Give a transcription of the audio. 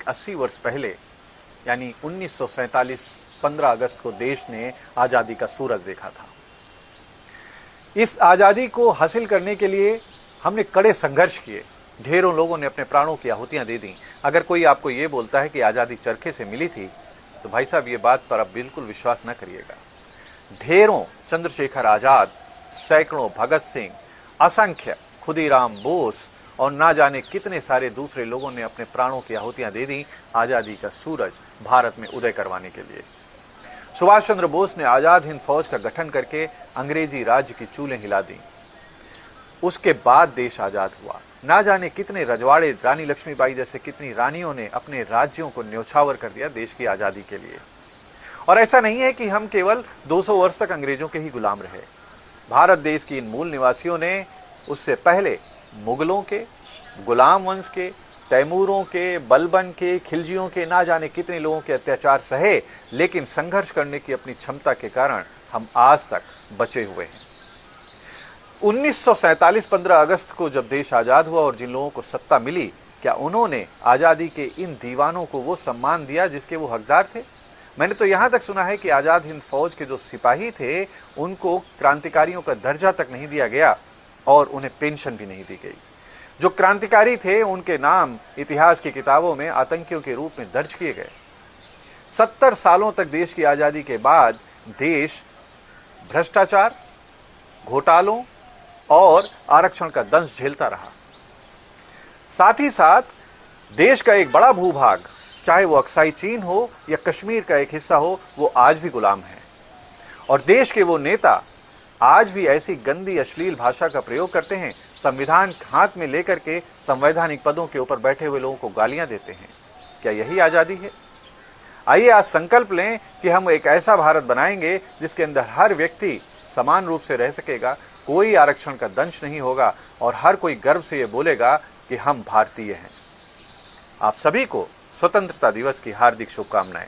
80 वर्ष पहले यानी 1947 15 अगस्त को देश ने आज़ादी का सूरज देखा था। इस आज़ादी को हासिल करने के लिए हमने कड़े संघर्ष किए, ढेरों लोगों ने अपने प्राणों की आहुतियां दे दी। अगर कोई आपको ये बोलता है कि आज़ादी चरखे से मिली थी, तो भाई साहब ये बात पर आप बिल्कुल विश्वास न करिएगा। ढेरों चंद्रशेखर आज़ाद, सैकड़ों भगत सिंह, असंख्य खुदीराम बोस और ना जाने कितने सारे दूसरे लोगों ने अपने प्राणों की आहुतियां दे दी आज़ादी का सूरज भारत में उदय करवाने के लिए। सुभाष चंद्र बोस ने आज़ाद हिंद फौज का गठन करके अंग्रेजी राज्य की चूलें हिला दी। उसके बाद देश आज़ाद हुआ। ना जाने कितने रजवाड़े, रानी लक्ष्मीबाई जैसे कितनी रानियों ने अपने राज्यों को न्योछावर कर दिया देश की आज़ादी के लिए। और ऐसा नहीं है कि हम केवल 200 वर्ष तक अंग्रेजों के ही गुलाम रहे। भारत देश की इन मूल निवासियों ने उससे पहले मुगलों के, गुलाम वंश के, तैमूरों के, बलबन के, खिलजियों के, ना जाने कितने लोगों के अत्याचार सहे, लेकिन संघर्ष करने की अपनी क्षमता के कारण हम आज तक बचे हुए हैं। 1947 15 अगस्त को जब देश आज़ाद हुआ और जिन लोगों को सत्ता मिली, क्या उन्होंने आज़ादी के इन दीवानों को वो सम्मान दिया जिसके वो हकदार थे? मैंने तो यहाँ तक सुना है कि आज़ाद हिंद फौज के जो सिपाही थे उनको क्रांतिकारियों का दर्जा तक नहीं दिया गया और उन्हें पेंशन भी नहीं दी गई। जो क्रांतिकारी थे उनके नाम इतिहास की किताबों में आतंकियों के रूप में दर्ज किए गए। 70 सालों तक देश की आज़ादी के बाद देश भ्रष्टाचार, घोटालों और आरक्षण का दंश झेलता रहा। साथ ही साथ देश का एक बड़ा भूभाग, चाहे वो अक्साई चीन हो या कश्मीर का एक हिस्सा हो, वो आज भी गुलाम है। और देश के वो नेता आज भी ऐसी गंदी अश्लील भाषा का प्रयोग करते हैं, संविधान हाथ में लेकर के संवैधानिक पदों के ऊपर बैठे हुए लोगों को गालियां देते हैं। क्या यही आज़ादी है? आइए आज संकल्प लें कि हम एक ऐसा भारत बनाएंगे जिसके अंदर हर व्यक्ति समान रूप से रह सकेगा, कोई आरक्षण का दंश नहीं होगा और हर कोई गर्व से ये बोलेगा कि हम भारतीय हैं। आप सभी को स्वतंत्रता दिवस की हार्दिक शुभकामनाएं।